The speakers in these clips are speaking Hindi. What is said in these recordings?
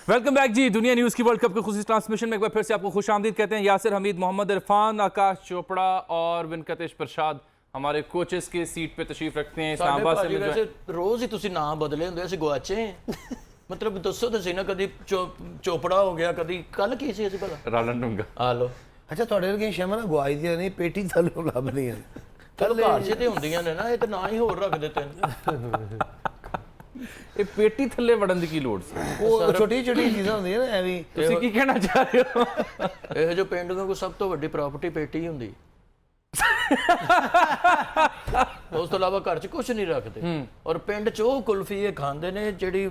वेलकम बैक जी। दुनिया न्यूज़ की वर्ल्ड कप के खुशी ट्रांसमिशन में एक बार फिर से आपको खुशामदीद कहते हैं। यासिर हमीद, मोहम्मद इरफान, आकाश चोपड़ा और वेंकटेश प्रसाद हमारे कोचेस के सीट पे तशरीफ रखते हैं। इस्लामाबाद से वैसे रोज ही तुसी नाम बदले ਹੁੰਦੇ ਅਸੀਂ ਗਵਾਚੇ मतलब ਦੱਸੋ ਤਾਂ ਸਹੀ ਨਾ ਕਦੀ ਚੋਪੜਾ ਹੋ ਗਿਆ ਕਦੀ ਕੱਲ ਕੀ ਸੀ ਅਸੀਂ ਪਤਾ रालन डूंगा ਆ ਲੋ ਅੱਛਾ ਤੁਹਾਡੇ ਵਰਗੀਆਂ ਸ਼ਮਾ ਨਾ ਗਵਾਈ ਦੀਆਂ ਨਹੀਂ ਪੇਟੀ ਥੱਲੇ ਲੱਭਦੀਆਂ ਚਲੋ ਘਰ 'ਚ ਤੇ ਹੁੰਦੀਆਂ ਨੇ ਨਾ ਇਹ ਤਾਂ ਨਾ ਹੀ ਹੋਰ ਰੱਖ ਦਿੱਤੇ ਨੇ ਇਹ ਪੇਟੀ ਥੱਲੇ ਵੜਨ ਦੀ ਕੀ ਲੋੜ ਸੀ? ਉਹ ਛੋਟੀ ਛੋਟੀ ਚੀਜ਼ਾਂ ਹੁੰਦੀਆਂ ਨੇ ਐਵੇਂ ਤੁਸੀਂ ਕੀ ਕਹਿਣਾ ਚਾਹ ਰਹੇ ਹੋ? ਇਹ ਜੋ ਪਿੰਡਾਂ ਕੋਲ ਸਭ ਤੋਂ ਵੱਡੀ ਪ੍ਰਾਪਰਟੀ ਪੇਟੀ ਹੀ ਹੁੰਦੀ ਉਸ ਤੋਂ ਇਲਾਵਾ ਘਰ 'ਚ ਕੁਝ ਨਹੀਂ ਰੱਖਦੇ ਔਰ ਪਿੰਡ 'ਚ ਉਹ ਕੁਲਫੀ ਇਹ ਖਾਂਦੇ ਨੇ ਜਿਹੜੀ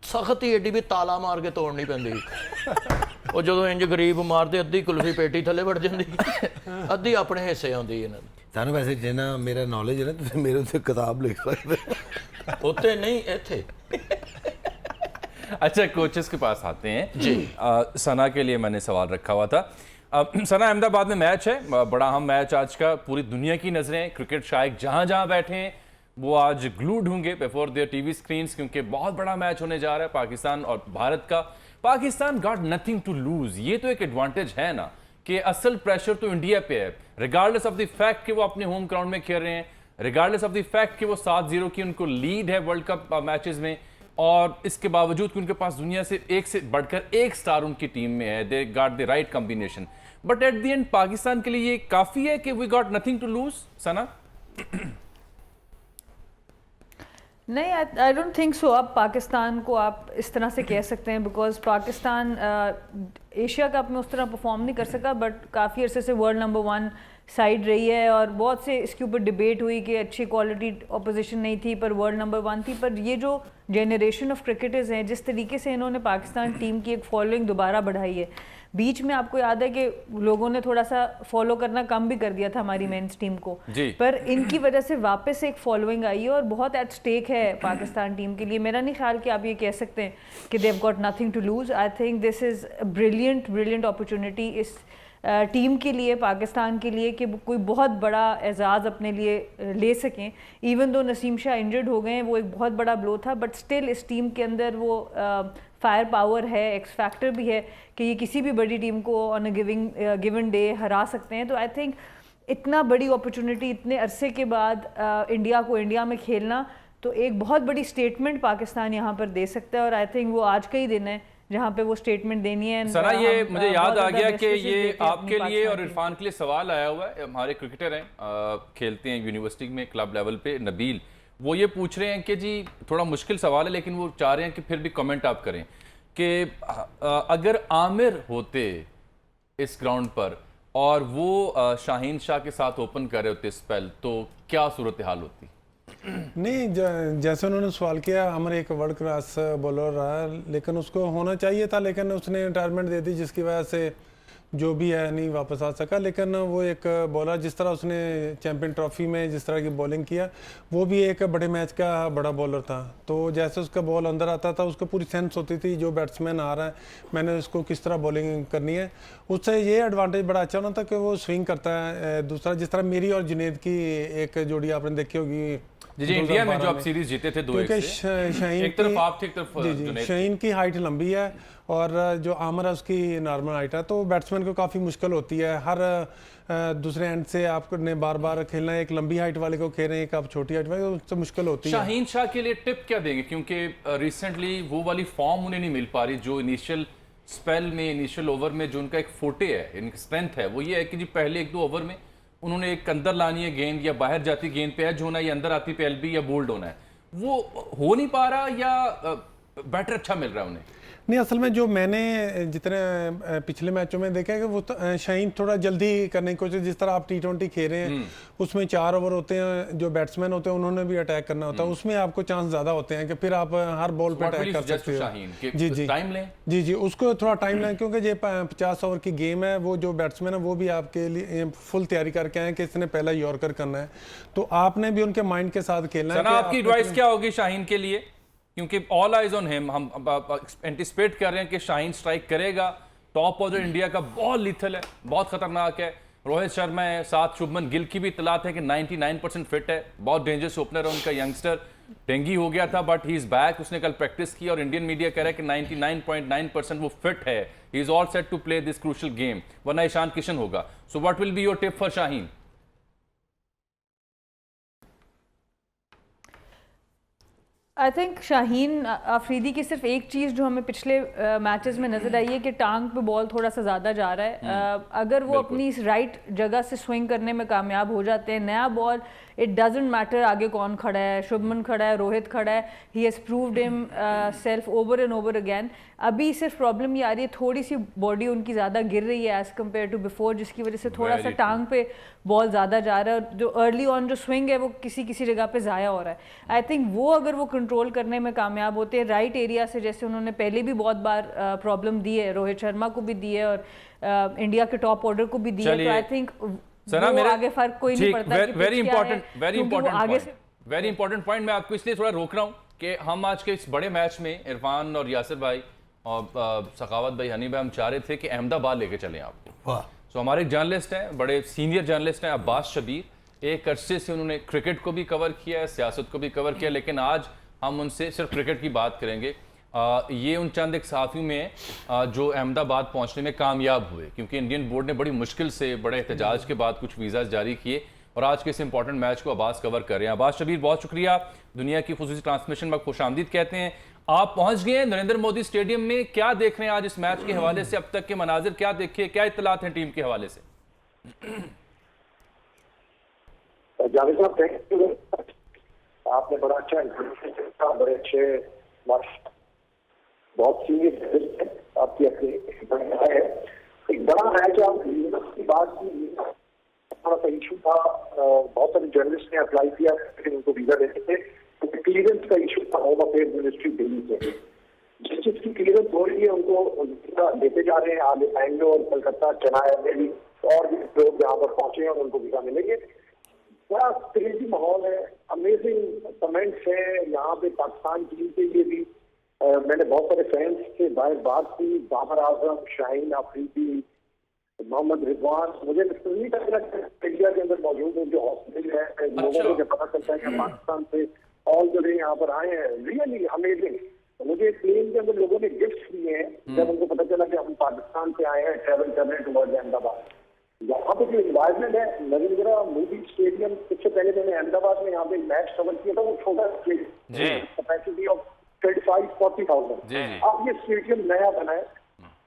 ਸਖਤ ਹੀ ਏਡੀ ਵੀ ਤਾਲਾ ਮਾਰ ਕੇ ਤੋੜਨੀ ਪੈਂਦੀ ਉਹ ਜਦੋਂ ਇੰਜ ਗਰੀਬ ਮਾਰਦੇ ਅੱਧੀ ਕੁਲਫੀ ਪੇਟੀ ਥੱਲੇ ਵੜ ਜਾਂਦੀ ਅੱਧੀ ਆਪਣੇ ਹਿੱਸੇ ਆਉਂਦੀ ਇਹਨਾਂ ਨੂੰ ਤੁਹਾਨੂੰ ਵੈਸੇ ਜਿੰਨਾ ਮੇਰਾ ਨੌਲੇਜ ਹੈ ਨਾ ਤੁਸੀਂ ਮੇਰੇ ਉੱਤੇ ਕਿਤਾਬ ਲਿਖ ਸਕਦੇ ਉੱਤੇ ਨਹੀਂ ਇੱਥੇ अच्छा, कोचेस के पास आते हैं जी। सना के लिए मैंने सवाल रखा हुआ था। सना, अहमदाबाद में मैच है, बड़ा अहम मैच आज का। पूरी दुनिया की नज़रें क्रिकेट शायक जहां जहां बैठे हैं वो आज ग्लूड होंगे बिफोर देयर टीवी स्क्रीन्स, क्योंकि बहुत बड़ा मैच होने जा रहा है पाकिस्तान और भारत का। Pakistan got nothing to lose, ये तो एक एडवांटेज है ना कि असल प्रेशर तो इंडिया पे है, रिगार्डलेस ऑफ द फैक्ट कि वो अपने होम ग्राउंड में खेल रहे हैं, रिगार्डलेस ऑफ द फैक्ट कि वो 7-0 की उनको लीड है वर्ल्ड कप मैचेस में, और इसके बावजूद कि उनके पास दुनिया से एक से बढ़कर एक स्टार उनकी टीम में है। They got the right combination, but at the end Pakistan के लिए ये काफी है कि we got nothing to lose. Sana नहीं, आई डोंट थिंक सो। अब पाकिस्तान को आप इस तरह से कह सकते हैं बिकॉज पाकिस्तान एशिया कप में उस तरह परफॉर्म नहीं कर सका, बट काफ़ी अरसे से वर्ल्ड नंबर 1 साइड रही है और बहुत से इसके ऊपर डिबेट हुई कि अच्छी क्वालिटी ऑपोजिशन नहीं थी पर वर्ल्ड नंबर 1 थी। पर ये जो जनरेशन ऑफ क्रिकेटर्स हैं, जिस तरीके से इन्होंने पाकिस्तान टीम की एक फॉलोइंग दोबारा बढ़ाई है, बीच में आपको याद है कि लोगों ने थोड़ा सा फॉलो करना कम भी कर दिया था हमारी मेंस टीम को, पर इनकी वजह से वापस एक फॉलोइंग आई है और बहुत एट स्टेक है पाकिस्तान टीम के लिए। मेरा नहीं ख्याल कि आप ये कह सकते हैं कि they have got nothing to lose. I think this is brilliant opportunity इस टीम के लिए, पाकिस्तान के लिए, कि कोई बहुत बड़ा एजाज़ अपने लिए ले सकें। Even though Naseem Shah injured हो गए हैं, वो एक बहुत बड़ा ब्लो था, बट स्टिल इस टीम के अंदर वो फायर पावर है, एक्स फैक्टर भी है कि ये किसी भी बड़ी टीम को ऑन अ गिवन डे हरा सकते हैं। तो आई थिंक इतना बड़ी अपॉर्चुनिटी इतने अरसे के बाद इंडिया को इंडिया में खेलना, तो एक बहुत बड़ी स्टेटमेंट पाकिस्तान यहाँ पर दे सकता है और आई थिंक वो आज का ही दिन है जहाँ पे वो स्टेटमेंट देनी है। सना, ये मुझे याद आ गया कि ये आपके लिए और इरफान के लिए सवाल आया हुआ है। हमारे क्रिकेटर हैं, खेलते हैं यूनिवर्सिटी में क्लब लेवल पे, नबील, वो ये पूछ रहे हैं कि जी थोड़ा मुश्किल सवाल है लेकिन वो चाह रहे हैं कि फिर भी कमेंट आप करें कि अगर आमिर होते इस ग्राउंड पर और वो शाहीन शाह के साथ ओपन कर रहे होते स्पेल, तो क्या सूरत हाल होती? नहीं, जैसे उन्होंने सवाल किया, अमर एक वर्ल्ड क्लास बॉलर रहा लेकिन उसको होना चाहिए था, लेकिन उसने रिटायरमेंट दे दी जिसकी वजह से जो भी है नहीं वापस आ सका। लेकिन वो एक बॉलर, जिस तरह उसने चैंपियन ट्रॉफी में जिस तरह की बॉलिंग किया, वो भी एक बड़े मैच का बड़ा बॉलर था। तो जैसे उसका बॉल अंदर आता था उसको पूरी सेंस होती थी जो बैट्समैन आ रहा है मैंने उसको किस तरह बॉलिंग करनी है। उससे ये एडवांटेज बड़ा अच्छा होना था कि वो स्विंग करता है। दूसरा, जिस तरह मेरी और जुनेद की एक जोड़ी आपने देखी होगी जी, इंडिया में जो आप सीरीज जीते थे 2-1 से, शाहीन एक तरफ आप थे एक तरफ जी, शाहीन की हाइट लंबी है और जो आमर है उसकी नॉर्मल हाइट है, तो बैट्समैन को काफ़ी मुश्किल होती है। हर दूसरे एंड से आपने बार बार खेलना है, एक लंबी हाइट वाले को खेल रहे हैं, एक आप छोटी हाइट वाले, उससे मुश्किल होती है। शाहीन शाह के लिए टिप क्या देंगे, क्योंकि रिसेंटली वो वाली फॉर्म उन्हें नहीं मिल पा रही जो इनिशियल स्पेल में, इनिशियल ओवर में जो उनका एक फोटे है, इनकी स्ट्रेंथ है, वो ये है कि जी पहले 1-2 ओवर में उन्होंने एक अंदर लानी है गेंद या बाहर जाती गेंद पे एज होना है या अंदर आती पे एलबी या बोल्ड होना है, वो हो नहीं पा रहा या बैटर अच्छा मिल रहा है उन्हें? नहीं, असल में जो मैंने जितने पिछले मैचों में देखा है कि वो शाहीन थोड़ा जल्दी करने की कोशिश, जिस तरह आप T20 खेल रहे हैं उसमें 4 ओवर होते हैं, जो बैट्समैन होते हैं उन्होंने भी अटैक करना होता है, उसमें आपको चांस ज़्यादा होते हैं कि फिर आप हर बॉल पे अटैक कर सकते हो। जी जी, टाइम लें, जी, उसको थोड़ा टाइम लें, क्योंकि ये 50 ओवर की गेम है। वो जो बैट्समैन है वो भी आपके लिए फुल तैयारी करके आए कि इसने पहला यॉर्कर करना है, तो आपने भी उनके माइंड के साथ खेलना है। आपकी एडवाइस क्या होगी शाहीन के लिए, क्योंकि ऑल आइज ऑन हिम, हम एंटिसिपेट कर रहे हैं कि शाहीन स्ट्राइक करेगा। टॉप ऑर्डर इंडिया का बहुत लीथल है, बहुत खतरनाक है। रोहित शर्मा है, साथ शुभमन गिल की भी इतलात है कि 99% फिट है, बहुत डेंजरस ओपनर है उनका यंगस्टर। डेंगी हो गया था बट ही इज बैक, उसने कल प्रैक्टिस की और इंडियन मीडिया कह रहा है कि 99.9% वो फिट है, he is all set to play this crucial game, वरना ईशान किशन होगा। So what will be your tip for Shaheen? I think Shaheen Afridi की सिर्फ एक चीज़ जो हमें पिछले मैचेस में नज़र आई है कि टांग पे बॉल थोड़ा सा ज़्यादा जा रहा है। अगर वो अपनी इस राइट जगह से स्विंग करने में कामयाब हो जाते हैं, नया बॉल, इट डजेंट मैटर आगे कौन खड़ा है, शुभमन खड़ा है, रोहित खड़ा है, he has proved him self over and over again. अभी सिर्फ प्रॉब्लम ये आ रही है थोड़ी सी बॉडी उनकी ज़्यादा गिर रही है एज़ कम्पेयर टू बिफोर, जिसकी वजह से थोड़ा सा टांग पे बॉल ज़्यादा जा रहा है और जो अर्ली ऑन जो स्विंग है वो किसी किसी जगह पे ज़ाया हो रहा है। आई थिंक वो अगर वो कंट्रोल करने में कामयाब होते हैं राइट एरिया से, जैसे उन्होंने पहले भी बहुत बार प्रॉब्लम दी है, रोहित शर्मा को भी दी है और इंडिया के टॉप ऑर्डर को भी दी है, तो आई थिंक आगे फर्क कोई नहीं पड़ता। वेरी इंपॉर्टेंट पॉइंट मैं आपको इसलिए थोड़ा रोक रहा हूँ कि हम आज के इस बड़े मैच में इरफान और यासिर भाई और सखावत भाई, हनी भाई, हम चाह रहे थे कि अहमदाबाद लेके चलें आपको। सो हमारे जर्नलिस्ट हैं, बड़े सीनियर जर्नलिस्ट हैं अब्बास शबीर, एक अरसे से उन्होंने क्रिकेट को भी कवर किया है, सियासत को भी कवर किया, लेकिन आज हम उनसे सिर्फ क्रिकेट की बात करेंगे। ये उन चंद एक साथियों में है जो अहमदाबाद पहुंचने में कामयाब हुए, क्योंकि इंडियन बोर्ड ने बड़ी मुश्किल से, बड़े एहतजाज के बाद कुछ वीज़ा जारी किए और आज के इस इंपॉर्टेंट मैच को अब्बास कवर कर रहे हैं। अब्बास शबीर, बहुत शुक्रिया, दुनिया की खुसूसी ट्रांसमिशन में खुशामदीद कहते हैं। आप पहुंच गए नरेंद्र मोदी स्टेडियम में, क्या देख रहे हैं आज इस मैच के हवाले से, अब तक के मनाजिर क्या देखे, क्या इत्तलात हैं टीम के हवाले से? जावेद साहब, थैंक यू, आपने बड़ा अच्छा इंफॉर्मेशन दिया, बड़े अच्छे, बहुत सीनियर आपकी अपनी है। एक बड़ा मैच आप की बात की, थोड़ा सा इशू था, बहुत सारे जर्नलिस्ट ने अप्लाई किया लेकिन उनको वीजा देते थे, तो क्लियरेंस का इशू था होम अफेयर मिनिस्ट्री दिल्ली से। जिस चीज की क्लियरेंस हो रही है उनको देते जा रहे हैं, आगे बैंगलोर, कलकत्ता, चेन्नई, दिल्ली और भी लोग यहाँ पर पहुंचे हैं और उनको वीजा मिलेंगे। बड़ा क्रेजी माहौल है, अमेजिंग कमेंट्स है यहाँ पे पाकिस्तान टीम के लिए भी। मैंने बहुत सारे फैंस से बात की, बाबर आजम, शाहीन अफरीदी, मोहम्मद रिजवान, मुझे नहीं लग रहा इंडिया के अंदर मौजूद है, जो हॉस्पिटल है, लोगों को जब पता चलता है कि पाकिस्तान से ऑल द वे यहाँ पर आए हैं, रियली अमेजिंग। मुझे प्लेन के अंदर लोगों ने गिफ्ट दिए हैं जब उनको पता चला कि हम पाकिस्तान से आए हैं, ट्रैवल कर रहे हैं टुवर्ड्स अहमदाबाद। यहाँ पे जो इन्वायरमेंट है, नरेंद्र मोदी स्टेडियम, इससे पहले मैंने अहमदाबाद में यहाँ पे मैच कवर किया था, वो छोटा स्टेडियम, कैपेसिटी ऑफ 35-40,000। अब ये स्टेडियम नया बना है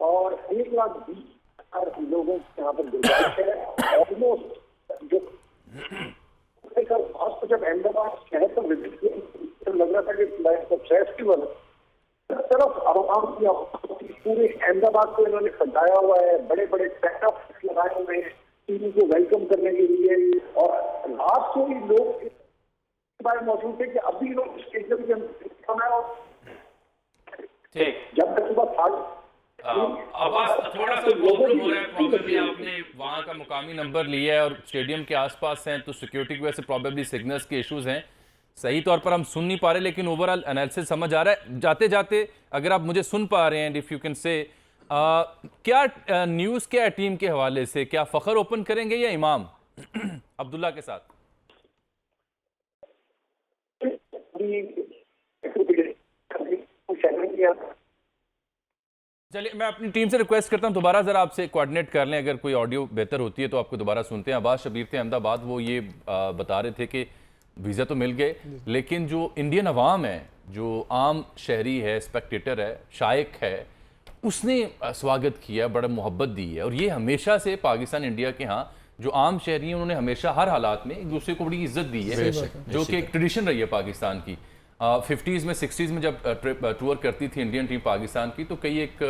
और 1,20,000 लोगों यहाँ पर गुंजाइश है। ऑलमोस्ट जो जब अहमदाबाद शहर पर विजिट किया तो लग रहा था कि फेस्टिवल तरफ आवाम की पूरे अहमदाबाद को इन्होंने सजाया हुआ है, बड़े बड़े सेटअप लगाए हुए हैं टीम को वेलकम करने के लिए। और रात को ही लोग मौजूद थे कि अभी लोग स्टेडियम के अंदर जब तक सुबह थोड़ा सा प्रॉब्लम हो रहा है, प्रॉब्लम आपने वहाँ का मुकामी नंबर लिया है और स्टेडियम के आसपास हैं तो सिक्योरिटी की वजह से प्रॉब्लली सिग्नल्स के इश्यूज हैं, सही तौर पर हम सुन नहीं पा रहे, लेकिन ओवरऑल एनालिसिस समझ आ रहा है। जाते जाते अगर आप मुझे सुन पा रहे हैं, इफ यू कैन से, क्या न्यूज़ क्या है टीम के हवाले से, क्या फ़खर ओपन करेंगे या इमाम अब्दुल्ला के साथ? चलिए, मैं अपनी टीम से रिक्वेस्ट करता हूं दोबारा ज़रा आपसे कोऑर्डिनेट कर लें, अगर कोई ऑडियो बेहतर होती है तो आपको दोबारा सुनते हैं। अब्बास शबीर थे अहमदाबाद, वो ये बता रहे थे कि वीज़ा तो मिल गए, लेकिन जो इंडियन अवाम है, जो आम शहरी है, स्पेक्टेटर है, शायक है, उसने स्वागत किया, बड़ा मोहब्बत दी है। और ये हमेशा से पाकिस्तान इंडिया के यहाँ जो आम शहरी हैं उन्होंने हमेशा हर हालात में एक दूसरे को बड़ी इज्जत दी है, जो कि एक ट्रेडिशन रही है पाकिस्तान की। 50s में 60s में जब टूर करती थी इंडियन टीम पाकिस्तान की, तो कई एक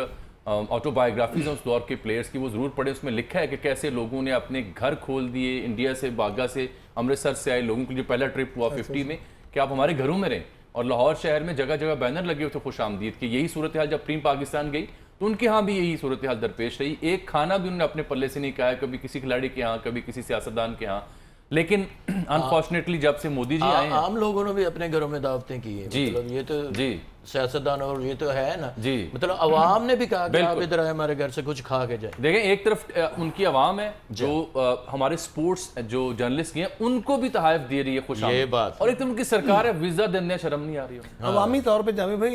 ऑटोबायोग्राफीज हैं उस दौर के प्लेयर्स की, वो ज़रूर पढ़े। उसमें लिखा है कि कैसे लोगों ने अपने घर खोल दिए, इंडिया से, बागा से, अमृतसर से आए लोगों के लिए पहला ट्रिप हुआ 50 में कि आप हमारे घरों में रहें। और लाहौर शहर में जगह जगह बैनर लगे हुए थे खुश आमदीद की। यही सूरत हाल जब टीम पाकिस्तान गई तो उनके यहाँ भी यही सूरत हाल दरपेश रही। एक खाना भी उन्होंने अपने पल्ले से नहीं खाया, कभी किसी खिलाड़ी के यहाँ, कभी किसी सियासतदान के यहाँ। लेकिन अनफॉर्चुनेटली जब से मोदी जी आए हैं आम लोगों ने भी अपने घरों में दावतें की है, जी, मतलब ये तो जी सियासतदान और ये तो है ना जी, मतलब अवाम ने भी कहा कि आप इधर आए हमारे घर से कुछ खा के जाए। देखें एक तरफ उनकी आवाम है जो हमारे स्पोर्ट्स जो जर्नलिस्ट हैं उनको भी तहाइफ दे रही है खुश ये बात और एक तो उनकी सरकार है वीजा देने शर्म नहीं आ रही हो। अवामी तौर पे जामी भाई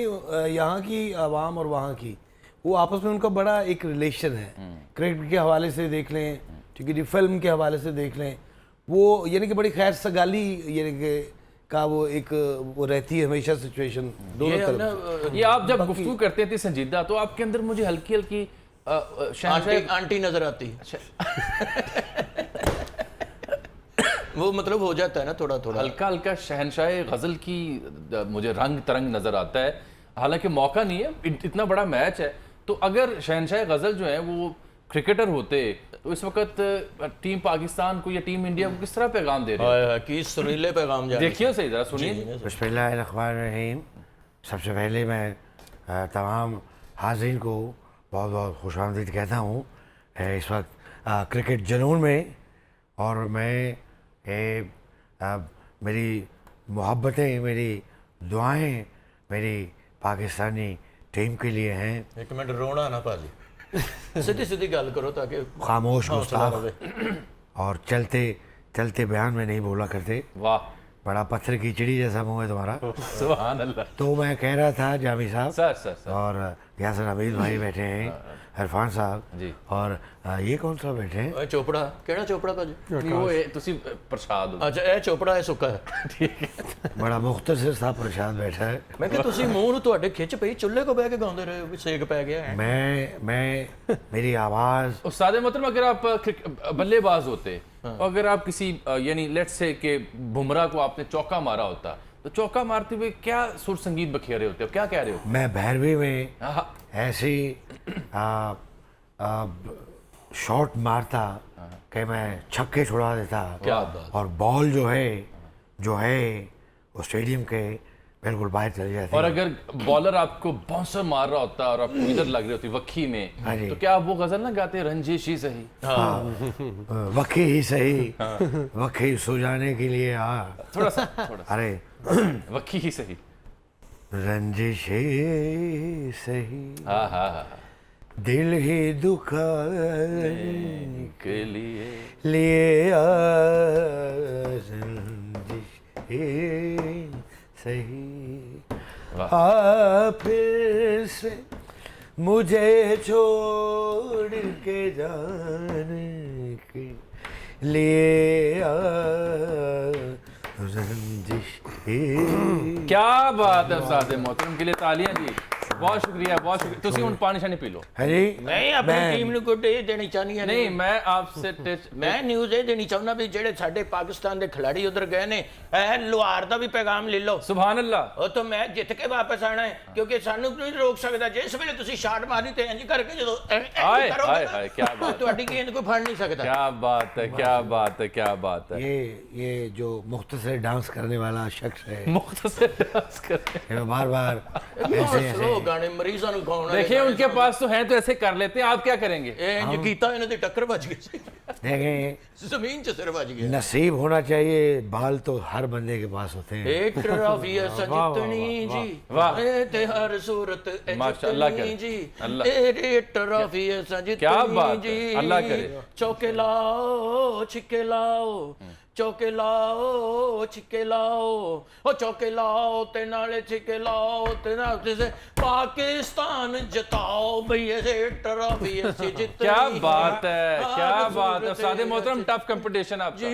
यहाँ की आवाम और वहाँ की वो आपस में उनका बड़ा एक रिलेशन है। क्रिकेट के हवाले से देख लें, ठीक है जी, फिल्म के हवाले से देख लें, वो यानी कि बड़ी खैर सगाली यानी कि का वो एक वो रहती है हमेशा सिचुएशन दोनों तरफ। ये आप जब गुफ्तगू करते थे संजीदा तो आपके अंदर मुझे हल्की हल्की आंटी नजर आती है। वो मतलब हो जाता है ना थोड़ा थोड़ा हल्का हल्का शहनशाह गजल की मुझे रंग तरंग नजर आता है। हालांकि मौका नहीं है, इतना बड़ा मैच है, तो अगर शहनशाह गजल जो है वो क्रिकेटर होते तो इस वक्त टीम पाकिस्तान को या टीम इंडिया को किस तरह पैगाम दे रहे हैं? कि सुरीले पैगाम जा देखिए सही जरा सुनिए। बिस्मिल्लाहिर्रहमानिर्रहीम। सबसे पहले मैं तमाम हाज़रीन को बहुत बहुत खुशामदीद कहता हूँ इस वक्त क्रिकेट जुनून में। और मैं मेरी मोहब्बतें, मेरी दुआएं मेरी पाकिस्तानी टीम के लिए हैं। एक मिनट रोना ना पाजी, सीधी सीधी गल करो ताकि खामोश हौसला गुस्ताख रहे। और चलते चलते बयान में नहीं बोला करते। वाह, बड़ा पत्थर की चिड़ी जैसा मुंह है तुम्हारा। सुभान अल्लाह। तो मैं कह रहा था जामी साहब सर और यासर हमीद भाई बैठे हैं, इरफान साहब जी। और ये कौन सा बैठे हैं? ओए चोपड़ा, केड़ा चोपड़ा भाजी? नहीं, वो तुसी प्रसाद हो। अच्छा ए चोपड़ा है सुक्का है। बड़ा मुख्तसर सा प्रशांत बैठा है। मैं कि तुसी मुंह ਨੂੰ ਤੁਹਾਡੇ खिच पई चुल्हे को बह के गाਉਂਦੇ ਰਹੇ हो भी सेक पै गया है। मैं मेरी आवाज़ उस्ताद मोहतरम अगर आप बल्लेबाज होते और अगर आप किसी यानी लेट्स से कि बुमराह को आपने चौका मारा होता तो चौका मारते हुए क्या सुर संगीत बखेरे होते हो, क्या कह रहे हो? मैं भैरवी में हाँ, ऐसी शॉट मारता कि मैं छक्के छुड़ा देता। क्या बात। और बॉल जो है वो स्टेडियम के बिल्कुल बाहर चली जाती। और अगर बॉलर आपको बाउंसर मार रहा होता और आपको इधर लग रही होती वक्की में, हाँ जी। तो क्या आप वो गजल ना गाते रंजिश ही सही? वक्की ही सही, वक्की सुजाने के लिए थोड़ा सा अरे वक्की ही सही। रंजिश ही सही, हाँ हाँ हाँ दिल ही दुखाने के लिए लिए रंजिश ही सही। फिर से मुझे छोड़ के जाने के लिए रंजिश ही। क्या बात है उस्ताद मोहतरम, के लिए तालियां जी। बहुत शुक्रिया, बहुत शुक्रिया। तुसी हुन पानी शानी पी लो। है जी। मैं अपनी टीम ਨੂੰ ਕੋਈ ਇਹ ਦੇਣੀ ਚਾਹਨੀ ਹੈ नहीं, मैं आपसे मैं न्यूज़ ਇਹ ਦੇਣੀ ਚਾਹੁੰਦਾ ਵੀ ਜਿਹੜੇ ਸਾਡੇ ਪਾਕਿਸਤਾਨ ਦੇ ਖਿਡਾਰੀ ਉਧਰ ਗਏ ਨੇ ਇਹ ਲੋਹਾਰ ਦਾ ਵੀ ਪੈਗਾਮ ਲੈ ਲਓ। सुभान अल्लाह। ਉਹ ਤਾਂ ਮੈਂ ਜਿੱਤ ਕੇ ਵਾਪਸ ਆਣਾ ਹੈ ਕਿਉਂਕਿ ਸਾਨੂੰ ਕੋਈ ਰੋਕ ਸਕਦਾ। ਜਿਸ ਵੇਲੇ ਤੁਸੀਂ ਸ਼ਾਟ ਮਾਰੀ ਤੇ ਇੰਜ ਕਰਕੇ ਜਦੋਂ हाय हाय हाय, क्या बात है, ਤੁਹਾਡੀ ਗੇਂਦ ਕੋਈ ਫੜ ਨਹੀਂ ਸਕਦਾ। क्या बात है, क्या बात है, क्या बात है। ये जो मुख्तसर डांस करने वाला शख्स है, मुख्तसर डांस करते ये बार बार ऐसे स्लो गाने मरीਜ਼ਾਂ ਨੂੰ ਗਾਉਣ ਵਾਲੇ देखिए उनके पास तो हैं तो ऐसे कर लेते हैं, आप क्या करेंगे? ਇਹ ਇੰਜ ਕੀਤਾ ਇਹਨਾਂ ਦੀ ਟੱਕਰ ਵੱਜ ਗਈ ਸੀ देखें। ਜ਼ਮੀਨ 'ਚ ਸਿਰ ਵੱਜ ਗਿਆ। नसीब होना चाहिए, बाल तो हर बंदे के पास होते हैं। एक ट्रॉफी ऐसा जितनी जी वाह। ते हर सूरत माशाअल्लाह करे, जी अल्लाह। तेरे ट्रॉफी ऐसा जितनी क्या बात है, जी अल्लाह करे। चौके लाओ छिक्के लाओ चौके लाओ छिक्के लाओ ओ चौके लाओ ते नाले छिक्के लाओ ते नाले से पाकिस्तान जिताओ भैया से ट्रॉफी ऐसी जितनी। क्या बात है, क्या हर बात है सूरत उस्ताद मोहतरम। टफ कंपटीशन आपका। जी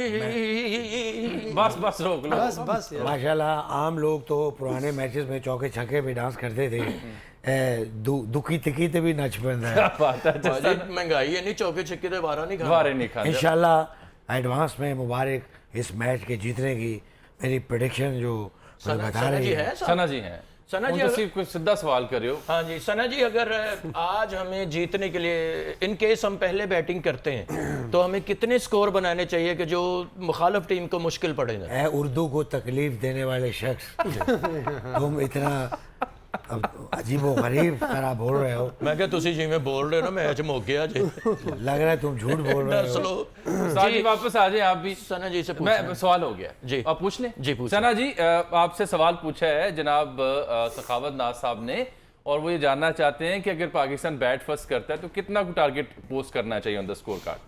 बस रोक लो। बस माशाल्लाह आम लोग तो पुराने मैचेस में चौके छक्के पे डांस करते थे। दुखी तिखी ते भी नच पैंदा है। क्या बात है। भाजी महंगाई है नहीं चौके छिक्के ते वारा नहीं खाना। वारे नहीं खाते। इंशाल्लाह एडवांस में मुबारक इस मैच के जीतने की मेरी प्रेडिक्शन जो मुझे बता सना रही जी है। है साहब? सना जी हैं। सना जी उनसे सिर्फ कोई सीधा सवाल कर रहे हो। हाँ जी सना जी, अगर आज हमें जीतने के लिए इन केस हम पहले बैटिंग करते हैं तो हमें कितने स्कोर बनाने चाहिए कि जो मुखालिफ टीम को मुश्किल पड़ेगा? ऐ उर्दू को तकलीफ देने वाले शख्स, तुम इतना अजीबो गरीब तरह बोल रहे हो। मैं क्या तुसी जिवें बोल रहे हो ना मैच मुक गया जी। लग रहा है तुम झूठ बोल रहे दस हो। लो साथ ही वापस आ जाए आप भी। सना जी से मैं पूछना सवाल हो गया जी। आप पूछ लें। जी, पूछें। सना जी आपसे सवाल पूछा है जनाब सखावत नाज साहब ने, और वो ये जानना चाहते हैं कि अगर पाकिस्तान बैट फर्स्ट करता है तो कितना को टारगेट पोस्ट करना चाहिए ऑन द स्कोर कार्ड?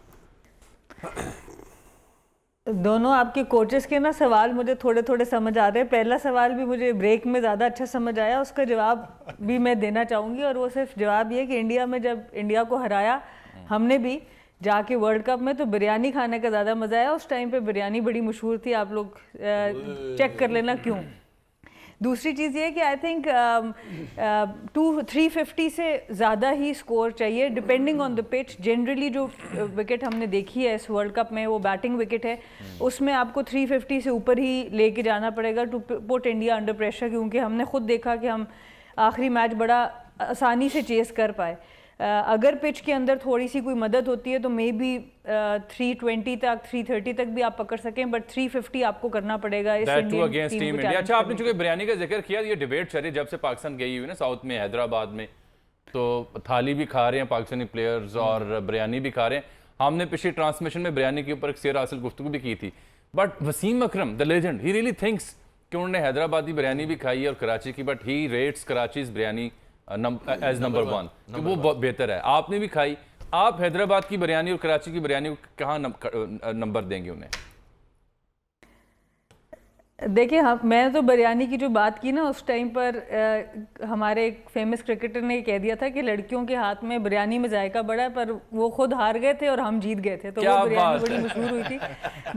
दोनों आपके कोचेस के ना सवाल मुझे थोड़े थोड़े समझ आ रहे हैं। पहला सवाल भी मुझे ब्रेक में ज़्यादा अच्छा समझ आया, उसका जवाब भी मैं देना चाहूँगी, और वो सिर्फ जवाब ये कि इंडिया में जब इंडिया को हराया हमने भी जाके वर्ल्ड कप में, तो बिरयानी खाने का ज़्यादा मज़ा आया। उस टाइम पे बिरयानी बड़ी मशहूर थी, आप लोग चेक कर लेना क्यों। दूसरी चीज़ ये कि आई थिंक 350 से ज़्यादा ही स्कोर चाहिए depending on the pitch. Generally जो विकेट हमने देखी है इस वर्ल्ड कप में वो बैटिंग विकेट है, उसमें आपको 350 से ऊपर ही लेके जाना पड़ेगा to put India under pressure, क्योंकि हमने खुद देखा कि हम आखिरी मैच बड़ा आसानी से चेस कर पाए। अगर पिच के अंदर थोड़ी सी कोई मदद होती है तो मे बी 320 तक 330 तक भी आप पकड़ सकें, बट 350 आपको करना पड़ेगा इस इंडियन टीम को इंडिया। अच्छा, आपने चूंकि बिरयानी का जिक्र किया, ये डिबेट चल रही जब से पाकिस्तान गई हुई ना साउथ में, हैदराबाद में, तो थाली भी खा रहे हैं पाकिस्तानी प्लेयर्स और बिरयानी भी खा रहे हैं। हमने पिछली ट्रांसमिशन में बिरयानी के ऊपर एक शेर हासिल गुफ्तगू भी की थी, but Wasim Akram the legend he really thinks कि उन्होंने हैदराबादी बिरयानी भी खाई है और कराची की, but he rates Karachi's biryani as number 1 कि वो बहुत बेहतर है। आपने भी खाई, आप हैदराबाद की बिरयानी और कराची की बिरयानी को कहाँ नंबर देंगे उन्हें? देखिए, हाँ, मैं तो बिरयानी की जो बात की ना उस टाइम पर हमारे एक फेमस क्रिकेटर ने कह दिया था कि लड़कियों के हाथ में बिरयानी में जायका बड़ा है, पर वो खुद हार गए थे और हम जीत गए थे, तो वो बिरयानी बड़ी मशहूर हुई थी।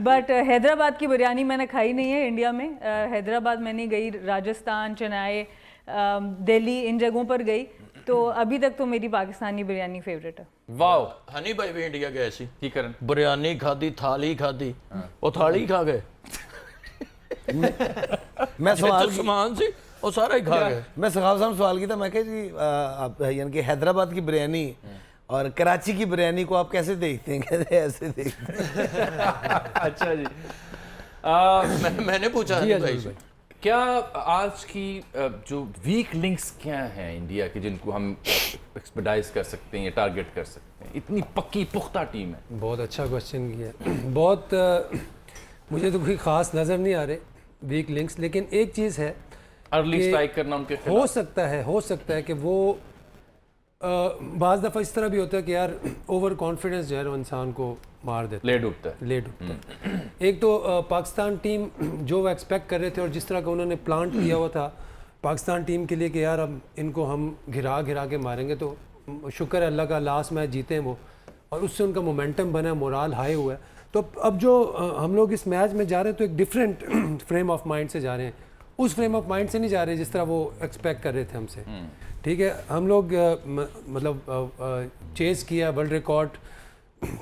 बट हैदराबाद की बिरयानी मैंने खाई नहीं है इंडिया में। हैदराबाद मैंने गई, राजस्थान, चेन्नई, दिल्ली, इन जगहों पर गई, तो अभी तक तो मेरी पाकिस्तानी बिरयानी फेवरेट है। वाह। हनी भाई भी इंडिया गए सी, की करन बिरयानी खादी, थाली खादी, वो थाली खा गए। मैं सवाल सामान सी वो सारा ही खा गए। मैं सखावत साहब सवाल की था, मैं कहा जी आप यानी कि हैदराबाद की बिरयानी और कराची की बिरयानी को आप कैसे देखते हैं? कहते ऐसे देखते हैं। अच्छा जी। मैंने पूछा हनी भाई से, क्या आज की जो वीक लिंक्स क्या हैं इंडिया की जिनको हम एक्सपर्टाइज कर सकते हैं या टारगेट कर सकते हैं? इतनी पक्की पुख्ता टीम है। बहुत अच्छा क्वेश्चन किया। बहुत मुझे तो कोई ख़ास नज़र नहीं आ रहे वीक लिंक्स, लेकिन एक चीज़ है, अर्ली स्ट्राइक करना उनके खिलाफ। हो सकता है कि वो बाज़ दफ़ा इस तरह भी होता है कि यार ओवर कॉन्फिडेंस जो है वो इंसान को मार देता ले डूबता है। एक तो पाकिस्तान टीम जो वो एक्सपेक्ट कर रहे थे और जिस तरह का उन्होंने प्लान किया हुआ था पाकिस्तान टीम के लिए कि यार अब इनको हम घिरा के मारेंगे, तो शुक्र है अल्लाह का लास्ट मैच जीते हैं वो, और उससे उनका मोमेंटम बना, मोराल हाई हुआ है। तो अब जो हम लोग इस मैच में जा रहे हैं तो एक डिफरेंट फ्रेम ऑफ माइंड से जा रहे हैं, उस फ्रेम ऑफ माइंड से नहीं जा रहे जिस तरह वो एक्सपेक्ट कर रहे थे हमसे। ठीक है, हम लोग मतलब चेस किया वर्ल्ड रिकॉर्ड,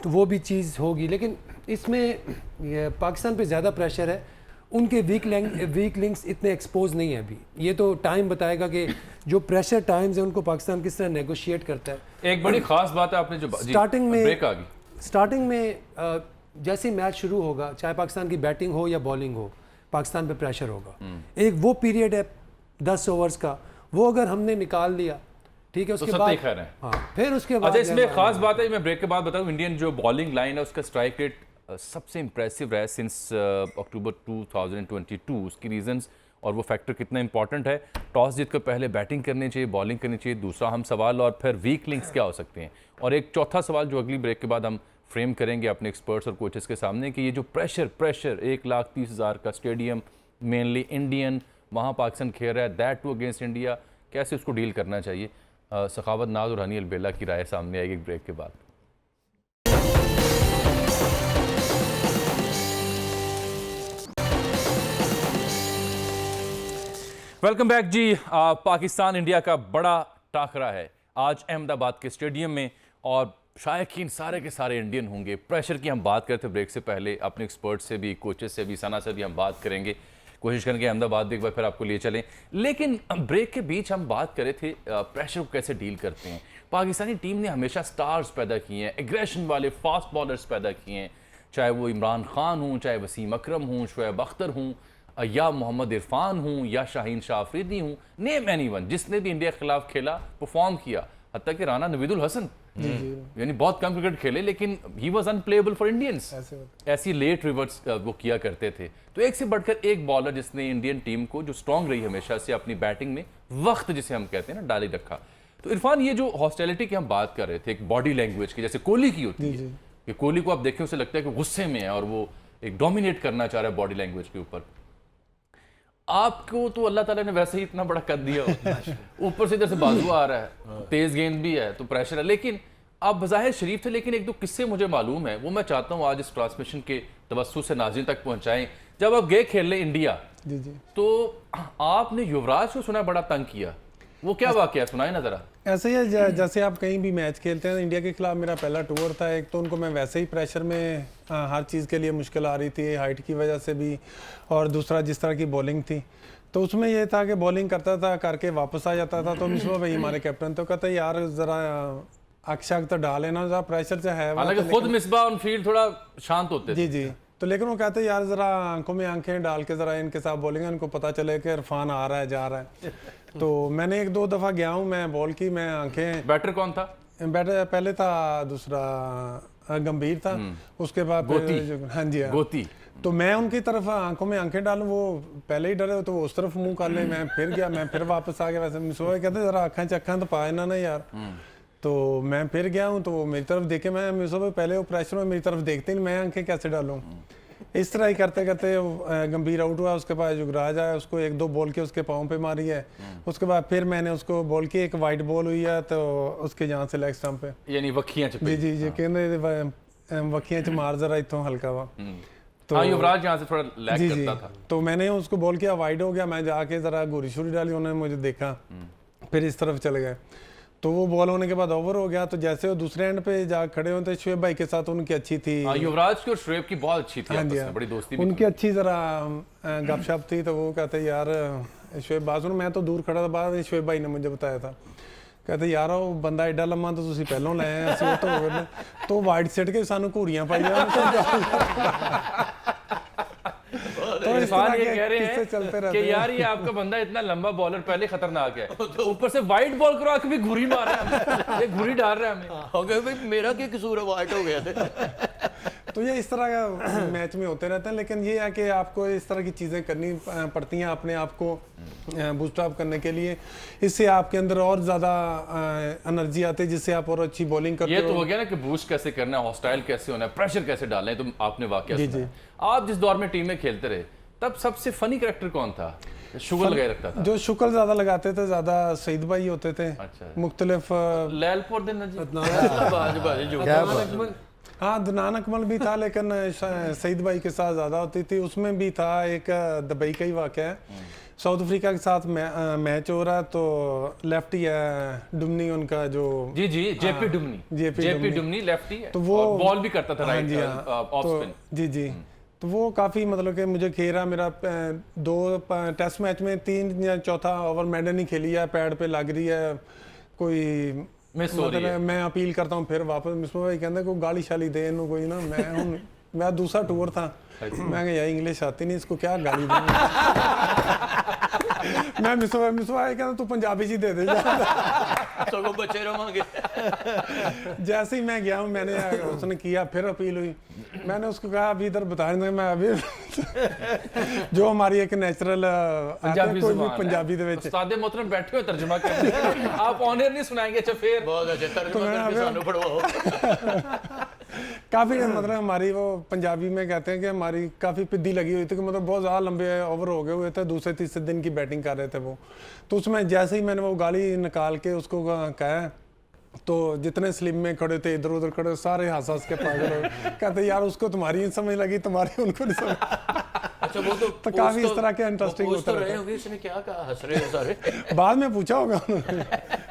तो वो भी चीज़ होगी, लेकिन इसमें ये पाकिस्तान पे ज़्यादा प्रेशर है। उनके वीक लिंक्स इतने एक्सपोज नहीं है अभी। ये तो टाइम बताएगा कि जो प्रेशर टाइम्स है उनको पाकिस्तान किस तरह नेगोशिएट करता है। एक बड़ी खास बात है आपने जो स्टार्टिंग में जैसे ही मैच शुरू होगा, चाहे पाकिस्तान की बैटिंग हो या बॉलिंग हो, पाकिस्तान पे प्रेशर होगा। एक वो पीरियड है 10 ओवर्स का, वो अगर हमने निकाल लिया, ठीक है, उसके बाद हाँ, फिर उसके बाद अच्छा, इसमें खास बात है, मैं ब्रेक के बाद बताऊं, इंडियन जो बॉलिंग लाइन है उसका स्ट्राइक रेट सबसे इंप्रेसिव रहा है सिंस अक्टूबर 2022। उसकी रीजंस और वो फैक्टर कितना इंपॉर्टेंट है। टॉस जीत कर पहले बैटिंग करनी चाहिए, बॉलिंग करनी चाहिए, दूसरा हम सवाल, और फिर वीक लिंक्स क्या हो सकते हैं, और एक चौथा सवाल जो अगली ब्रेक के बाद हम फ्रेम करेंगे अपने एक्सपर्ट्स और कोचेस के सामने कि ये जो प्रेशर 1,30,000 का स्टेडियम, मेनली इंडियन, वहाँ पाकिस्तान खेल रहा है, दैट टू अगेंस्ट इंडिया, कैसे उसको डील करना चाहिए। सखावत नाज और हनी अलबेला की राय सामने आएगी एक ब्रेक के बाद। वेलकम बैक जी। पाकिस्तान इंडिया का बड़ा टाकरा है आज अहमदाबाद के स्टेडियम में, और शायकीन सारे के सारे इंडियन होंगे। प्रेशर की हम बात करते ब्रेक से पहले, अपने एक्सपर्ट से भी, कोचेस से भी, सना से भी हम बात करेंगे, कोशिश करेंगे अहमदाबाद भी एक बार फिर आपको लिए चलें। लेकिन ब्रेक के बीच हम बात कर रहे थे प्रेशर को कैसे डील करते हैं। पाकिस्तानी टीम ने हमेशा स्टार्स पैदा किए हैं, एग्रेशन वाले फास्ट बॉलर्स पैदा किए हैं, चाहे वो इमरान खान हों, चाहे वसीम अकरम हों, शुएब अख्तर हों, या मोहम्मद इरफान हूँ, या शाहीन शाह अफरीदी हूँ, नेम एनीवन जिसने भी इंडिया के खिलाफ खेला, परफॉर्म किया, हत्ता कि राना नवीदुल हसन यानी बहुत कम क्रिकेट खेले, लेकिन he was unplayable for Indians. ऐसी लेट रिवर्स वो किया करते थे। तो एक से बढ़कर एक बॉलर जिसने इंडियन टीम को, जो स्ट्रांग रही हमेशा से अपनी बैटिंग में, वक्त जिसे हम कहते हैं ना, डाल ही रखा। तो इरफान, ये जो हॉस्टिलिटी की हम बात कर रहे थे, एक बॉडी लैंग्वेज की, जैसे कोहली की होती है कि कोहली को आप देखें उसे लगता है कि गुस्से में है और वो एक डोमिनेट करना चाह रहा है बॉडी लैंग्वेज के ऊपर। आपको तो अल्लाह ताला ने वैसे ही इतना बड़ा कद दिया हो, ऊपर से इधर से बाजू आ रहा है, तेज गेंद भी है, तो प्रेशर है। लेकिन आप बज़ाहिर शरीफ थे, लेकिन एक दो किस्से मुझे मालूम है, वो मैं चाहता हूँ आज इस ट्रांसमिशन के तवस्सुस से नाज़रीन तक पहुँचाएं। जब आप गए खेलने इंडिया, तो आपने युवराज को सुना बड़ा तंग किया, वो क्या वाकया सुनाए ना जरा। ऐसे ही है, जैसे आप कहीं भी मैच खेलते हैं, इंडिया के खिलाफ मेरा पहला टूर था। एक तो उनको मैं वैसे ही प्रेशर में हर चीज़ के लिए मुश्किल आ रही थी, हाइट की वजह से भी, और दूसरा जिस तरह की बॉलिंग थी, तो उसमें ये था कि बॉलिंग करता था, करके वापस आ जाता था। तो मिसबा भाई हमारे कैप्टन तो कहते यार ज़रा अक्षक तो डाल लेना, ज़रा प्रेशर से है। हालांकि खुद मिसबा ऑन फील्ड थोड़ा शांत होते थे। जी, तो लेकिन वो कहते यार ज़रा आंखों में आंखें डाल के ज़रा इनके साथ बॉलिंग, इनको पता चले कि इरफान आ रहा है, जा रहा है। तो मैंने एक दो दफ़ा गया हूँ, मैं बॉल की, मैं आंखें। बैटर कौन था? बैटर पहले था दूसरा गंभीर था, उसके बाद हाँ जी गोती। तो मैं उनकी तरफ आंखों में आंखें डालूं, वो पहले ही डरे तो वो उस तरफ मुंह कर ले, मैं फिर गया, मैं फिर वापस आ गया। वैसे मिसबा कहते जरा आँखें चक्खा तो पाए ना यार। तो मैं फिर गया हूँ, तो वो मेरी तरफ देखे, मैं मिसबा पहले वो प्रेशर में मेरी तरफ देखते नहीं, मैं आंखें कैसे डालूँ। इस तरह ही करते करते गंभीर आउट हुआ। उसके बाद युवराज आया, उसको एक दो बॉल के उसके पाँव पे मारी है। उसके बाद फिर मैंने उसको बॉल की, एक वाइट बॉल हुई है, तो उसके यहाँ से लेग स्टंप पे, यानी वखियां जी कहते वखियां च मार जरा इतों हल्का वा। तो हाँ, युवराज यहाँ से थोड़ा लैग करता था। तो मैंने उसको बॉल किया, वाइड हो गया, मैं जाके जरा गोरी शूरी डाली, उन्होंने मुझे देखा, फिर इस तरफ चले गए। तो वो बॉल होने के बाद ओवर हो गया। तो जैसे वो दूसरे एंड पे जा खड़े होते, शुएब भाई के साथ उनकी अच्छी थी, युवराज की और शुएब की बहुत अच्छी थी, आपस में बड़ी दोस्ती भी उनकी अच्छी जरा गपशप थी। तो वो कहते यार शुएब बाजू, मैं तो दूर खड़ा था, बाद में शुएब भाई ने मुझे बताया था, कहते यार वो बंदा एडा लम्मा तो तुसी पहलों ले आए, असं तो वाइड सेट के सानू घूरियां पाई तो इरफान ये कह रहे हैं कि यार ये आपका बंदा इतना लंबा बॉलर पहले खतरनाक है, ऊपर से वाइट बॉल करो आके भी घुरी मार रहा है, ये घुरी डाल रहा है हमें। हो गया भाई, मेरा क्या कसूर है, वाइट हो गया थे। तो ये इस तरह का मैच में होते रहते हैं। लेकिन ये है कि आपको इस तरह की चीज़ें करनी पड़ती हैं अपने आप को बूस्ट अप करने के लिए। इससे आपके अंदर और ज़्यादा एनर्जी आती है, जिससे आप और अच्छी बॉलिंग करते हो। ये तो हो गया ना कि बूस्ट कैसे करना है, हॉस्टाइल कैसे होना है, प्रेशर कैसे डालना है, तो आपने वाकया सुना है। आप जिस दौर में टीम में खेलते रहे, तब सबसे फनी कैरेक्टर कौन था? शुगल लगाए रखता था। जो शुक्ल ज्यादा लगाते थे, ज्यादा सईद भाई होते थे। अच्छा। मुख्तलिफ लैलपुर दिन जी, हाँ अदनान अकमल भी था, लेकिन सईद भाई के साथ ज़्यादा होती थी। उसमें भी था एक दुबई का ही वाक़या है, साउथ अफ्रीका के साथ मैच हो रहा है, तो लेफ्टी है डुमनी उनका, जो जी जेपी डुमनी लेफ्टी है, तो वो बॉल भी करता था राइट ऑफ स्पिन। जी तो वो काफ़ी मतलब कि मुझे खेला, मेरा 2 टेस्ट मैच में 3 या चौथा ओवर मैंने नहीं खेली है, पैड पे लग रही है, कोई मतलब मैं अपील करता हूँ फिर वापस। मिसबा भाई कहते कोई गाली शाली दे इन्हों कोई ना, मैं दूसरा टूर था, मैं यार इंग्लिश आती नहीं, इसको क्या गाली दूँ। मैं मिसबा कहता तू पंजाबी जी दे दे तो बच्चे रहोगे। जैसे ही मैं गया हूँ, मैंने उसने किया, फिर अपील हुई, मैंने उसको कहा अभी इधर बता रहे मैं अभी जो हमारी एक नेचुरल पंजाबी दे विच उस्ताद मोहतरम बैठे हो तर्जुमा करने, आप ऑनर नहीं सुनाएंगे? अच्छा फिर बहुत अच्छे तर्जुमा करके सानू पढ़वाओ। काफ़ी मतलब हमारी वो पंजाबी में कहते हैं कि हमारी काफ़ी पिद्दी लगी हुई थी, कि मतलब बहुत ज़्यादा लंबे ओवर हो गए हुए थे, दूसरे तीसरे दिन की बैटिंग कर रहे थे वो। तो उसमें जैसे ही मैंने वो गाली निकाल के उसको कहा, तो जितने स्लिम में खड़े थे, इधर उधर खड़े, सारे हंस हंस के पागल हो, कहते यार उसको तुम्हारी समझ लगी, तुम्हारी उनको नहीं समझ। अच्छा, वो तो काफी इस तरह के इंटरेस्टिंग होते रहे होंगे, इसने क्या कहा, हंस रहे हो सारे। बाद में पूछा होगा उन्होंने।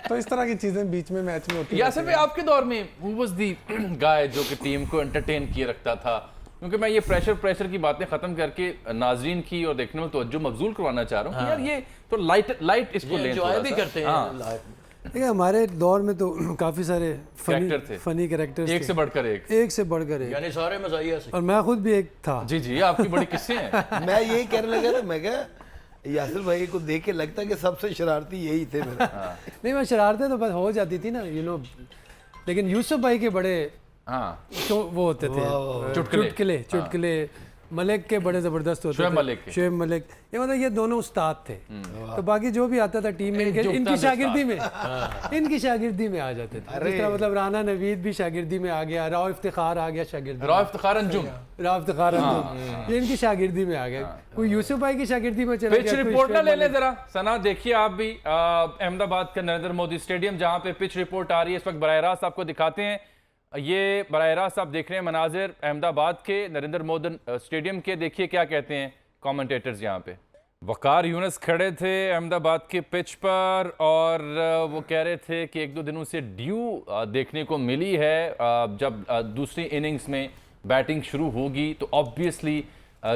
तो इस तरह की चीजें बीच में मैच में होती हैं। यासिर भाई, आपके दौर में हु वाज द गाय जो कि टीम को एंटरटेन किए रखता था? क्योंकि मैं ये प्रेशर की बातें खत्म करके नाजरीन की और देखने में तवज्जो मबजूल करवाना चाह रहा हूँ। यार ये तो लाइट इसको लें, एंजॉय भी करते हैं। देखिए हमारे दौर में तो काफ़ी सारे फनी कैरेक्टर्स, एक से बढ़कर एक, यानी सारे मज़ाहिया से, और मैं खुद भी एक था। जी आपकी बड़ी किस्से हैं। मैं यही कहने लगा था, मैं क्या यासिर भाई को देख के लगता है कि सबसे शरारती यही थे मेरे। नहीं, मैं शरारतें तो बस हो जाती थी ना, लेकिन यूसुफ भाई के बड़े हाँ तो वो होते थे चुटकुले मलिक के बड़े जबरदस्त होते थे, शुएब मलिक, ये मतलब ये दोनों उस्ताद थे। तो बाकी जो भी आता था टीम में इनकी शागिर्दी में आ जाते थे। जिस तरह मतलब राना नवीद भी शागिर्दी में आ गया, राव इफ्तिखार आ गया शागिर्दी, राव इफ्तिखार अंजुम ये इनकी शागिर्दी में आ गया। कोई यूसुफ भाई की शागिर्दी में चला पिच गया, रिपोर्ट ना ले लें जरा सना, देखिए आप भी अहमदाबाद का नरेंद्र मोदी स्टेडियम जहां पे पिच रिपोर्ट आ रही है इस वक्त बराह रास्त आपको दिखाते हैं। ये बराह रास्त आप देख रहे हैं मनाजिर अहमदाबाद के नरेंद्र मोदी स्टेडियम के। देखिए क्या कहते हैं कमेंटेटर्स यहाँ पे। वकार यूनुस खड़े थे अहमदाबाद के पिच पर और वो कह रहे थे कि एक दो दिनों से ड्यू देखने को मिली है। जब दूसरी इनिंग्स में बैटिंग शुरू होगी तो ऑब्वियसली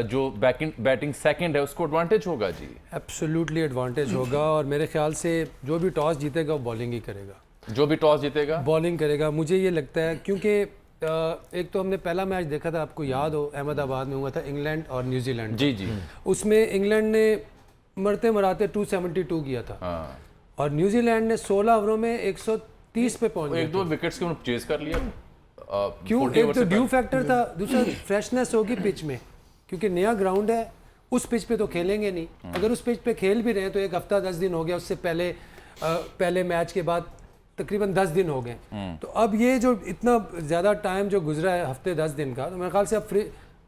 जो बैटिंग सेकंड है उसको एडवांटेज होगा जी। एब्सोल्युटली एडवांटेज होगा और मेरे ख्याल से जो भी टॉस जीतेगा वो बॉलिंग ही करेगा। जो भी टॉस जीतेगा बॉलिंग करेगा, मुझे ये लगता है, क्योंकि एक तो हमने पहला मैच देखा था, आपको याद हो, अहमदाबाद में हुआ था इंग्लैंड और न्यूजीलैंड। जी जी। उसमें इंग्लैंड ने मरते मराते 272 किया था और न्यूजीलैंड ने 16 ओवरों में 130 पे पहुंच गया। एक दो विकेट्स क्यों चेज कर लिया? क्यों? एक तो ड्यू फैक्टर था, दूसरा फ्रेशनेस होगी पिच में, क्योंकि नया ग्राउंड है, उस पिच पे तो खेलेंगे नहीं। अगर उस पिच पे खेल भी रहे हैं तो एक हफ्ता 10 दिन हो गया, उससे पहले मैच के बाद तकरीबन 10 दिन हो गए। तो अब ये जो इतना ज़्यादा टाइम जो गुजरा है, हफ्ते 10 दिन का, तो मेरे ख्याल से अब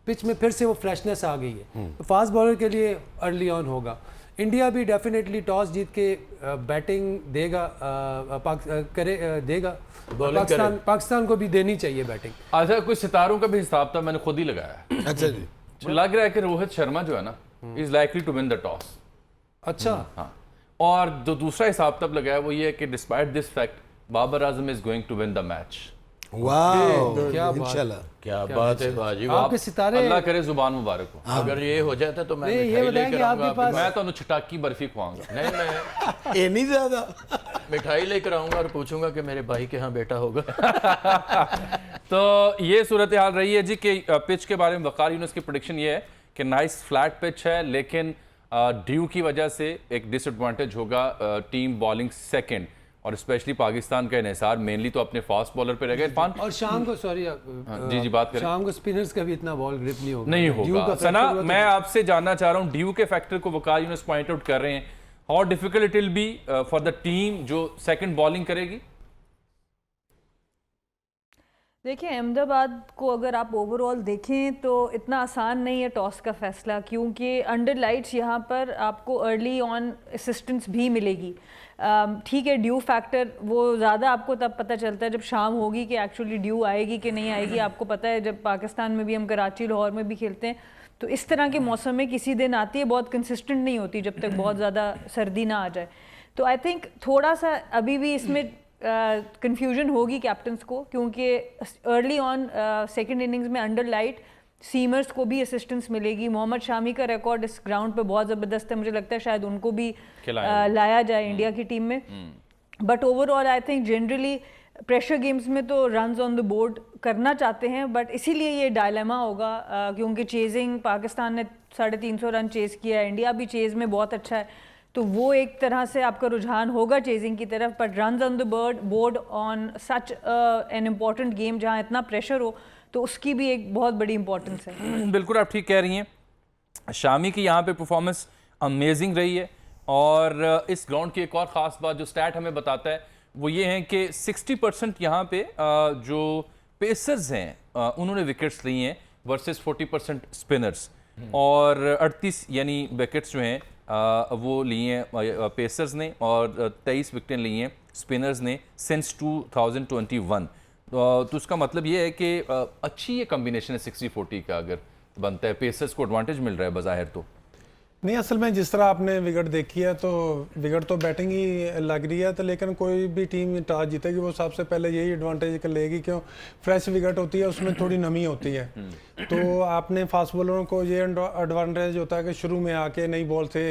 पिच में फिर से वो फ्रेशनेस आ गई है। तो फास्ट बॉलर के लिए अर्ली ऑन होगा। इंडिया भी डेफिनेटली टॉस जीत के बैटिंग देगा, देगा। पाकिस्तान को भी देनी चाहिए बैटिंग। अच्छा, कुछ सितारों का भी हिसाब था, मैंने खुद ही लगाया। अच्छा जी। लग रहा है कि रोहित शर्मा जो है ना is likely to win the toss. अच्छा। हाँ, और जो दूसरा हिसाब तब लगाया वो ये है कि despite this fact Babar Azam is going to win the match. वाह, क्या इंशाल्लाह। क्या बात है बाजी, आपके सितारे। अल्लाह करे जुबान मुबारक हो। अगर ये हो जाता तो मैं नहीं, ये मिठाई बताएं कि लेकर आपके आऊंगा। पास- मैं तो छटाकी बर्फी खुआऊंगा। नहीं, मैं ये नहीं ज्यादा। मिठाई लेकर आऊंगा और पूछूंगा कि मेरे भाई के यहाँ बेटा होगा। तो ये सूरत हाल रही है जी कि पिच के बारे में वकार यूनुस की प्रेडिक्शन ये है कि नाइस फ्लैट पिच है, लेकिन ड्यू की वजह से एक डिसएडवांटेज होगा टीम बॉलिंग सेकंड, और स्पेशली पाकिस्तान का इन्हिसार मेनली तो अपने फास्ट बॉलर पे रह गए। इरफान और शाम को सॉरी जी जी बात करें। शाम को स्पिनर्स का भी इतना बॉल ग्रिप नहीं होगा। नहीं ड्यू होगा। का सना, फैक्टर हुआ तो- मैं आपसे जानना चाह रहा हूँ ड्यू के फैक्टर को वकार यूनुस पॉइंट आउट कर रहे हैं, how difficult it will B for the team जो सेकंड बॉलिंग करेगी। देखिए, अहमदाबाद को अगर आप ओवरऑल देखें तो इतना आसान नहीं है टॉस का फैसला, क्योंकि अंडर लाइट्स यहाँ पर आपको अर्ली ऑन असिस्टेंस भी मिलेगी। ठीक है, ड्यू फैक्टर वो ज़्यादा आपको तब पता चलता है जब शाम होगी कि एक्चुअली ड्यू आएगी कि नहीं आएगी। आपको पता है जब पाकिस्तान में भी हम कराची लाहौर में भी खेलते हैं तो इस तरह के मौसम में किसी दिन आती है, बहुत कंसिस्टेंट नहीं होती जब तक बहुत ज़्यादा सर्दी ना आ जाए। तो आई थिंक थोड़ा सा अभी भी इसमें कंफ्यूजन होगी कैप्टन्स को, क्योंकि अर्ली ऑन सेकंड इनिंग्स में अंडर लाइट सीमर्स को भी असिस्टेंस मिलेगी। मोहम्मद शामी का रिकॉर्ड इस ग्राउंड पे बहुत ज़बरदस्त है, मुझे लगता है शायद उनको भी लाया जाए इंडिया की टीम में। But overall I think generally pressure games में तो रन्स ऑन द बोर्ड करना चाहते हैं, बट इसीलिए ये डायलेमा होगा क्योंकि चेजिंग पाकिस्तान ने 350 रन चेज़ किया है, इंडिया भी चेज़ में बहुत अच्छा है, तो वो एक तरह से आपका रुझान होगा चेजिंग की तरफ। But runs on the board on such an important game जहाँ इतना प्रेशर हो तो उसकी भी एक बहुत बड़ी इंपॉर्टेंस है। बिल्कुल आप ठीक कह रही हैं। शामी की यहाँ पे परफॉर्मेंस अमेजिंग रही है, और इस ग्राउंड की एक और ख़ास बात जो स्टैट हमें बताता है वो ये है कि 60% यहाँ पे जो पेसर्स हैं उन्होंने विकेट्स ली हैं वर्सेस 40% स्पिनर्स, और 38 यानी विकेट्स जो हैं वो लिए हैं पेसर्स ने और 23 विकेटें ली हैं स्पिनर्स ने सिंस 2021। तो उसका मतलब ये है कि अच्छी ये कम्बिनेशन है 60-40 का अगर बनता है, पेसर्स को एडवांटेज मिल रहा है बज़ाहिर तो। नहीं, असल में जिस तरह आपने विकेट देखी है तो विकेट तो बैटिंग ही लग रही है, तो लेकिन कोई भी टीम टॉस जीतेगी वो सबसे पहले यही एडवांटेज कर लेगी, क्यों फ्रेश विकेट होती है उसमें थोड़ी नमी होती है। तो आपने फास्ट बॉलरों को ये एडवांटेज होता है कि शुरू में आके नई बॉल से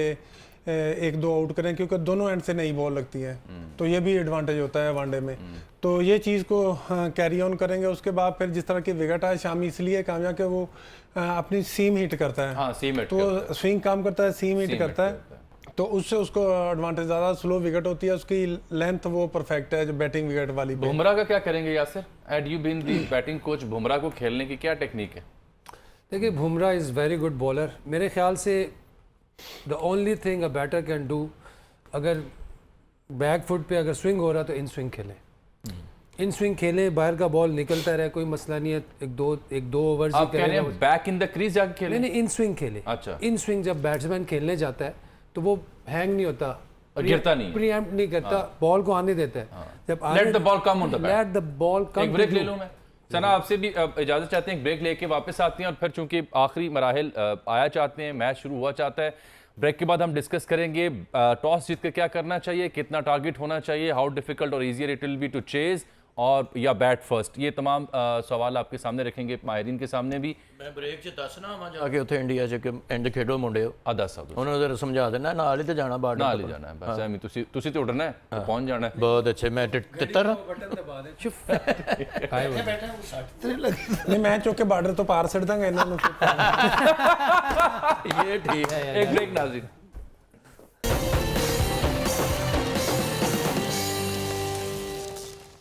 1-2 आउट करें, क्योंकि दोनों एंड से नई बॉल लगती है, तो ये भी एडवांटेज होता है वनडे में। तो ये चीज़ को कैरी ऑन करेंगे। उसके बाद फिर जिस तरह की विकेट आए, शामी इसलिए कामयाब कि वो अपनी सीम हिट करता है। हाँ, सीम हिट तो स्विंग काम करता है, सीम हिट करता है, तो उससे उसको एडवांटेज ज़्यादा, स्लो विकेट होती है उसकी, लेंथ वो परफेक्ट है जो बैटिंग विकेट वाली पे। बुमराह का क्या करेंगे Yasir? Had you been the batting coach, Bumrah को खेलने की क्या टेक्निक है? देखिए Bumrah is very good bowler. मेरे ख्याल से the only thing a batter can do, अगर बैक फुट पे अगर स्विंग हो रहा तो इन स्विंग खेलें, इन स्विंग खेलें, बाहर का बॉल निकलता रहे, कोई मसला नहीं है। एक दो ओवर आप कह रहे हैं बैक इन द क्रीज जाके खेलें? नहीं, इन स्विंग खेले। अच्छा। इन स्विंग जब बैट्समैन खेलने जाता है तो वो हैंग नहीं होता, और गिरता नहीं, प्रीएम्प्ट नहीं करता, बॉल को आने देता है। जब let the ball come on the bat, let the ball come. एक ब्रेक ले लूं मैं सना, आपसे भी इजाजत चाहते हैं, एक ब्रेक लेके वापस आते हैं और फिर चूंकि आखिरी मराहिल आया चाहते हैं, मैच शुरू हुआ चाहता है। ब्रेक के बाद हम डिस्कस करेंगे टॉस जीत कर क्या करना चाहिए, कितना टारगेट होना चाहिए, हाउ डिफिकल्ट और easier it will be to chase, और या बैट फर्स्ट। ये तमाम सवाल आपके सामने रखेंगे, माहिरीन के सामने भी। मैं ब्रेक 'ਚ ਦੱਸਣਾ ਵਾ ਜਾ ਕੇ ਉੱਥੇ ਇੰਡੀਆ 'ਚ ਕਿ ਇੰਜ ਖੇਡੋ ਮੁੰਡਿਓ, दस साहब ਉਹਨਾਂ ਨੂੰ ਸਮਝਾ ਦੇਣਾ, ਨਾਲ ਹੀ ਤੇ ਜਾਣਾ ਬਾਰਡਰ ਨਾਲ ਹੀ ਜਾਣਾ ਹੈ ਬਸ, ਐਵੇਂ ਤੁਸੀਂ ਤੇ ਉੱਡਣਾ ਹੈ, ਤੇ ਪਹੁੰਚ ਜਾਣਾ ਹੈ। ਬਹੁਤ ਅੱਛੇ। ਮੈਂ ਤਿੱਤਰ नहीं मैं चौके बॉर्डर तो पार सड़ देंगे इन्होंने। ਇਹ ਠੀਕ ਹੈ। एक ब्रेक नाज़रीन।